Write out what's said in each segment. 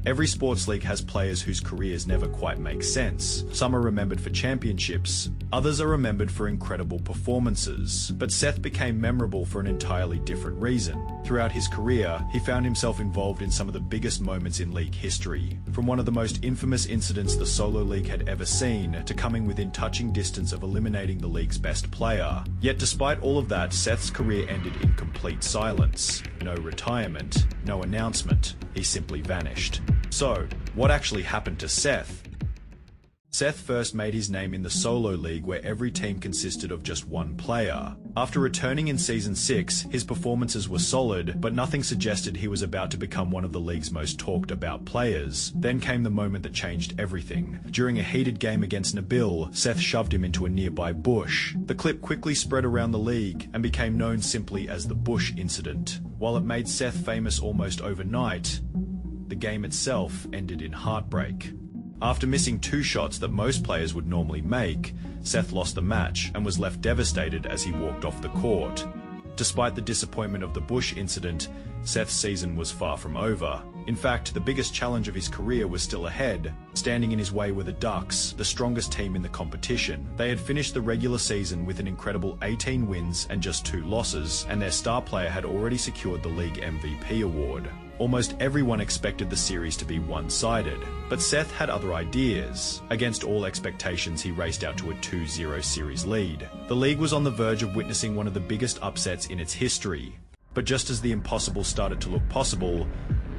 Every sports league has players whose careers never quite make sense. Some are remembered for championships, others are remembered for incredible performances. But Seth became memorable for an entirely different reason. Throughout his career, he found himself involved in some of the biggest moments in league history. From one of the most infamous incidents the Solo League had ever seen, to coming within touching distance of eliminating the league's best player. Yet despite all of that, Seth's career ended in complete silence. No retirement, no announcement, he simply vanished. So, what actually happened to Seth? Seth first made his name in the Solo League, where every team consisted of just one player. After returning in Season 6, his performances were solid, but nothing suggested he was about to become one of the league's most talked about players. Then came the moment that changed everything. During a heated game against Nabil, Seth shoved him into a nearby bush. The clip quickly spread around the league and became known simply as the Bush Incident. While it made Seth famous almost overnight, the game itself ended in heartbreak. After missing 2 shots that most players would normally make, Seth lost the match and was left devastated as he walked off the court. Despite the disappointment of the Bush incident, Seth's season was far from over. In fact, the biggest challenge of his career was still ahead. Standing in his way were the Ducks, the strongest team in the competition. They had finished the regular season with an incredible 18 wins and just 2 losses, and their star player had already secured the league MVP award. Almost everyone expected the series to be one-sided, but Seth had other ideas. Against all expectations, he raced out to a 2-0 series lead. The league was on the verge of witnessing one of the biggest upsets in its history. But just as the impossible started to look possible,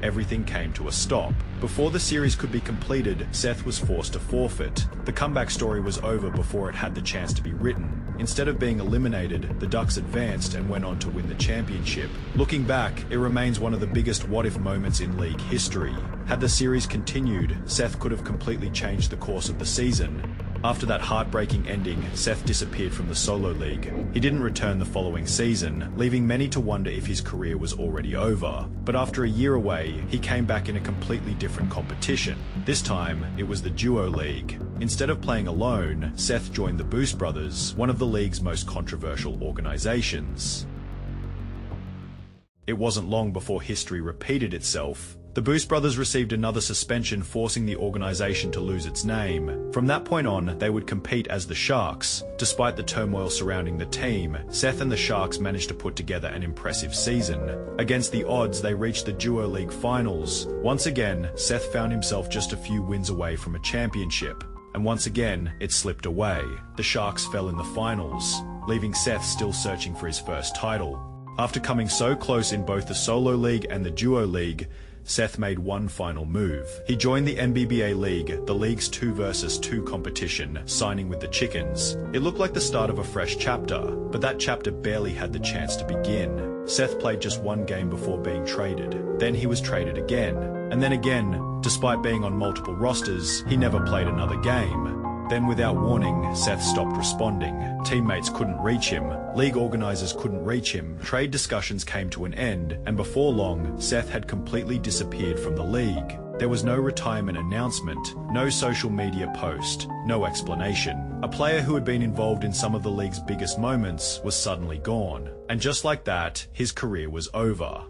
everything came to a stop. Before the series could be completed, Seth was forced to forfeit. The comeback story was over before it had the chance to be written. Instead of being eliminated, the Ducks advanced and went on to win the championship. Looking back, it remains one of the biggest what-if moments in league history. Had the series continued, Seth could have completely changed the course of the season. After that heartbreaking ending, Seth disappeared from the Solo League. He didn't return the following season, leaving many to wonder if his career was already over. But after a year away, he came back in a completely different competition. This time, it was the Duo League. Instead of playing alone, Seth joined the Boost Brothers, one of the league's most controversial organizations. It wasn't long before history repeated itself. The Boost Brothers received another suspension, forcing the organization to lose its name. From that point on, they would compete as the Sharks. Despite the turmoil surrounding the team, Seth and the Sharks managed to put together an impressive season. Against the odds, they reached the Duo League finals. Once again, Seth found himself just a few wins away from a championship. And once again, it slipped away. The Sharks fell in the finals, leaving Seth still searching for his first title. After coming so close in both the Solo League and the Duo League, Seth made one final move. He joined the NBBA League, the league's 2 versus 2 competition, signing with the Chickens. It looked like the start of a fresh chapter, but that chapter barely had the chance to begin. Seth played just 1 game before being traded. Then he was traded again. And then again, despite being on multiple rosters, he never played another game. Then without warning, Seth stopped responding. Teammates couldn't reach him, league organizers couldn't reach him, trade discussions came to an end, and before long, Seth had completely disappeared from the league. There was no retirement announcement, no social media post, no explanation. A player who had been involved in some of the league's biggest moments was suddenly gone. And just like that, his career was over.